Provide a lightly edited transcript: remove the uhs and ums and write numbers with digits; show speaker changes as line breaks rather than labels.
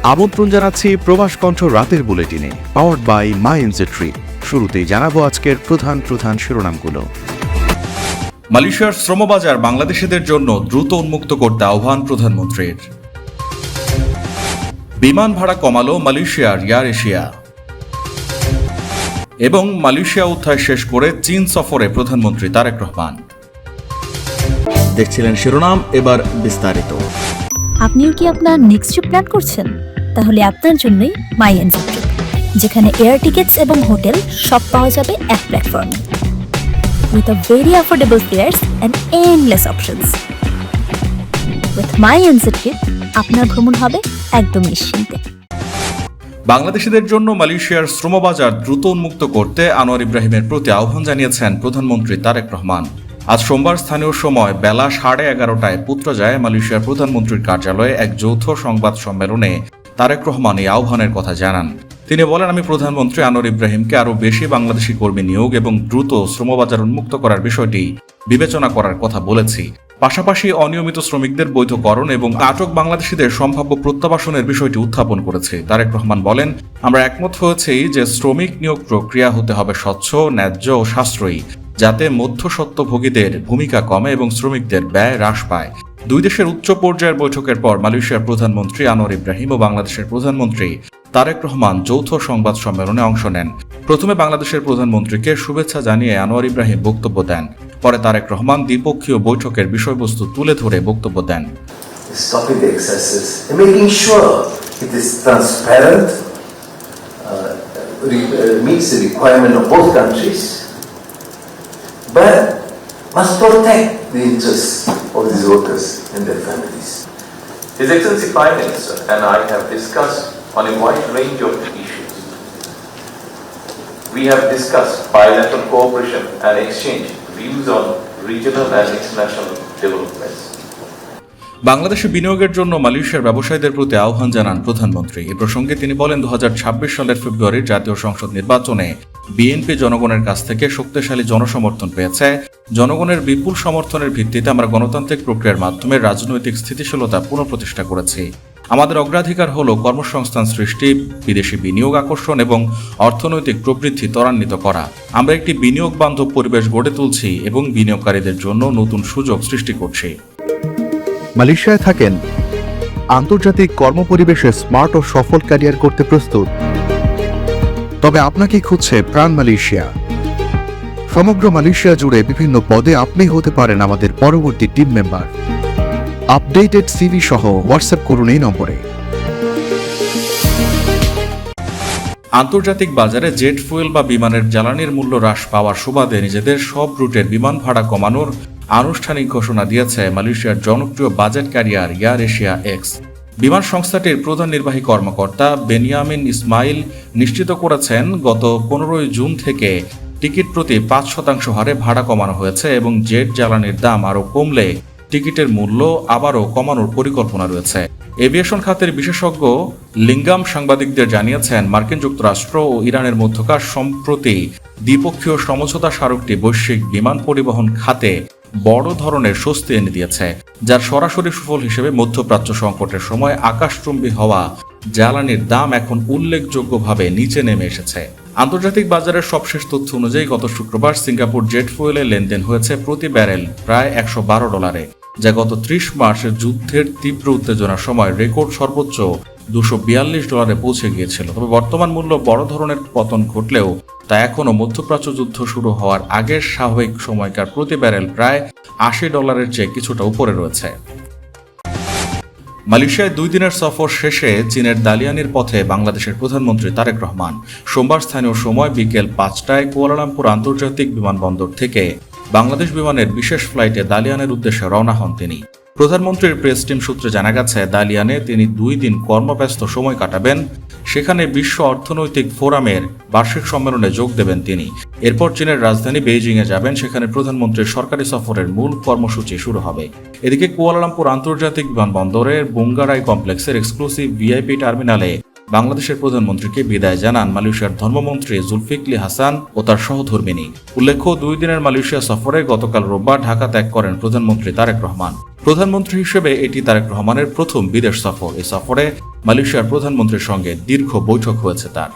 আমন্ত্রণ জানাচ্ছি প্রবাস কণ্ঠ রাতের বুলেটিনে, powered by my NJ trip. শুরুতেই জানাবো আজকের প্রধান শিরোনামগুলো।
মালয়েশিয়ার শ্রমবাজার বাংলাদেশিদের জন্য দ্রুত উন্মুক্ত করতে আহ্বান প্রধানমন্ত্রীর। বিমান ভাড়া কমালো মালয়েশিয়ার এয়ার এশিয়া। এবং মালয়েশিয়া উদ্ধার শেষ করে চীন সফরে প্রধানমন্ত্রী তারেক রহমান।
দেখছিলেন শিরোনাম, এবার বিস্তারিত।
আপনিও কি আপনার নেক্সট ট্রিপ প্ল্যান করছেন? তাহলে আপনার জন্যই মাই এনজে ট্রিপ, যেখানে এয়ার টিকেটস এবং হোটেল সব পাওয়া যাবে এক প্ল্যাটফর্মে, with a very affordable fares and endless options. With my NJ trip আপনার ভ্রমণ হবে একদম নিশ্চিন্তে।
বাংলাদেশিদের জন্য মালয়েশিয়ার শ্রমবাজার দ্রুত উন্মুক্ত করতে আনোয়ার ইব্রাহিমের প্রতি আহ্বান জানিয়েছেন প্রধানমন্ত্রী তারেক রহমান। আজ সোমবার স্থানীয় সময় বেলা 11:30টায় পুত্রজায় মালয়েশিয়ার প্রধানমন্ত্রীর কার্যালয়ে এক যৌথ সংবাদ সম্মেলনে তারেক রহমান এই আহ্বানের কথা জানান। তিনি বলেন, আমি প্রধানমন্ত্রী আনোয়ার ইব্রাহিমকে আরও বেশি বাংলাদেশি কর্মী নিয়োগ এবং দ্রুত শ্রমবাজার উন্মুক্ত করার বিষয়টি বিবেচনা করার কথা বলেছি। পাশাপাশি অনিয়মিত শ্রমিকদের বৈধকরণ এবং আটক বাংলাদেশিদের সম্ভাব্য প্রত্যাবাসনের বিষয়টি উত্থাপন করেছে। তারেক রহমান বলেন, আমরা একমত হয়েছি যে শ্রমিক নিয়োগ প্রক্রিয়া হতে হবে স্বচ্ছ, ন্যায্য ও সাশ্রয়ী, যাতে মধ্যস্বত্বভোগীদের ভূমিকা কমে এবং শ্রমিকদের ব্যয় হ্রাস পায়। দুই দেশের উচ্চ পর্যায়ের বৈঠকের পর মালয়েশিয়ার প্রধানমন্ত্রী আনোয়ার ইব্রাহিম ও বাংলাদেশের প্রধানমন্ত্রী তারেক রহমান যৌথ সংবাদ সম্মেলনে অংশ নেন। প্রথমে বাংলাদেশের প্রধানমন্ত্রীকে শুভেচ্ছা জানিয়ে আনোয়ার ইব্রাহিম বক্তব্য দেন। পরে তারেক রহমান দ্বিপক্ষীয় বৈঠকের বিষয়বস্তু তুলে ধরে বক্তব্য দেন।
Stopping the excesses and making sure it is transparent, meets the requirement of both countries, but must protect the interests of these workers and their families.
His Excellency Prime Minister and I have discussed on a wide range of issues. We have discussed bilateral cooperation and exchanged views on regional and international developments.
বাংলাদেশে বিনিয়োগের জন্য মালয়েশিয়ার ব্যবসায়ীদের প্রতি আহ্বান জানান প্রধানমন্ত্রী। এ প্রসঙ্গে তিনি বলেন, 2026 সালের ফেব্রুয়ারির জাতীয় সংসদ নির্বাচনে বিএনপি জনগণের কাছ থেকে শক্তিশালী জনসমর্থন পেয়েছে। জনগণের বিপুল সমর্থনের ভিত্তিতে আমরা গণতান্ত্রিক প্রক্রিয়ার মাধ্যমে রাজনৈতিক স্থিতিশীলতা পুনঃপ্রতিষ্ঠা করেছি। আমাদের অগ্রাধিকার হল কর্মসংস্থান সৃষ্টি, বিদেশি বিনিয়োগ আকর্ষণ এবং অর্থনৈতিক প্রবৃদ্ধি ত্বরান্বিত করা। আমরা একটি বিনিয়োগ বান্ধব পরিবেশ গড়ে তুলছি এবং বিনিয়োগকারীদের জন্য নতুন সুযোগ সৃষ্টি করছি।
মালয়েশিয়ায় থাকেন, আন্তর্জাতিক কর্মপরিবেশে স্মার্ট ও সফল ক্যারিয়ার করতে প্রস্তুত, তবে আপনাকে খুঁজছে প্রাণ মালয়েশিয়া। সমগ্র মালয়েশিয়া জুড়ে বিভিন্ন পদে আপনি হতে পারেন আমাদের পরবর্তী টিম মেম্বার। আপডেটেড সিভি সহ হোয়াটসঅ্যাপ করুন এই নম্বরে।
আন্তর্জাতিক বাজারে জেট ফুয়েল বা বিমানের জ্বালানির মূল্য হ্রাস পাওয়ার সুবাদে নিজেদের সব রুটের বিমান ভাড়া কমানোর আনুষ্ঠানিক ঘোষণা দিয়েছে মালয়েশিয়ার জনপ্রিয় budget career air Asia x. বিমান সংস্থাটির প্রধান নির্বাহী কর্মকর্তা বেনিয়ামিন ইসমাইল নিশ্চিত করেছেন, গত 15 জুন থেকে টিকিট প্রতি 5% হারে ভাড়া কমানো হয়েছে এবং জেট জ্বালানির দাম আরও কমলে টিকিটের মূল্য আবারও কমানোর পরিকল্পনা রয়েছে। এভিয়েশন খাতের বিশেষজ্ঞ লিঙ্গাম সাংবাদিকদের জানিয়েছেন, মার্কিন যুক্তরাষ্ট্র ও ইরানের মধ্যকার সম্প্রতি দ্বিপক্ষীয় সমঝোতা স্মারকটি বৈশ্বিক বিমান পরিবহন খাতে বড় ধরনের স্বস্তি এনে দিয়েছে, যার সরাসরি সুফল হিসেবে মধ্যপ্রাচ্য সংকটের সময় আকাশচুম্বী হওয়া জ্বালানির দাম এখন উল্লেখযোগ্যভাবে নিচে নেমে এসেছে। আন্তর্জাতিক বাজারের সবশেষ তথ্য অনুযায়ী গত শুক্রবার সিঙ্গাপুর জেট ফুয়েলের লেনদেন হয়েছে প্রতি ব্যারেল প্রায় $112, যা গত 30 মার্চের যুদ্ধের তীব্র উত্তেজনার সময় রেকর্ড সর্বোচ্চ $242 পৌঁছে গিয়েছিল। তবে বর্তমান মূল্য বড় ধরনের পতন ঘটলেও তা এখনও মধ্যপ্রাচ্য যুদ্ধ শুরু হওয়ার আগের স্বাভাবিক সময়কার প্রতি ব্যারেল প্রায় $80 চেয়ে কিছুটা উপরে রয়েছে। মালয়েশিয়ায় 2 দিনের সফর শেষে চীনের দালিয়ানির পথে বাংলাদেশের প্রধানমন্ত্রী তারেক রহমান সোমবার স্থানীয় সময় বিকেল 5টায় কুয়ালালামপুর আন্তর্জাতিক বিমানবন্দর থেকে বাংলাদেশ বিমানের বিশেষ ফ্লাইটে দালিয়ানের উদ্দেশ্যে রওনা হন তিনি। প্রধানমন্ত্রীর প্রেস টিম সূত্রে জানা গেছে, দালিয়ানে তিনি 2 দিন কর্মব্যস্ত সময় কাটাবেন। সেখানে বিশ্ব অর্থনৈতিক ফোরামের বার্ষিক সম্মেলনে যোগ দেবেন তিনি। এরপর চীনের রাজধানী বেইজিংয়ে যাবেন, সেখানে প্রধানমন্ত্রীর সরকারি সফরের মূল কর্মসূচি শুরু হবে। এদিকে কুয়ালালামপুর আন্তর্জাতিক বিমানবন্দরের বুঙ্গারাই কমপ্লেক্সের এক্সক্লুসিভ ভিআইপি টার্মিনালে বাংলাদেশের প্রধানমন্ত্রীকে বিদায় জানান মালয়েশিয়ার ধর্মমন্ত্রী জুলফিকলি হাসান ও তার সহধর্মিনী। উল্লেখ্য, 2 দিনের মালয়েশিয়া সফরে গতকাল রোববার ঢাকা ত্যাগ করেন প্রধানমন্ত্রী তারেক রহমান। প্রধানমন্ত্রী হিসেবে এটি তারেক রহমানের প্রথম বিদেশ সফর। এই সফরে মালয়েশিয়ার প্রধানমন্ত্রীর সঙ্গে দীর্ঘ বৈঠক হয়েছে তার।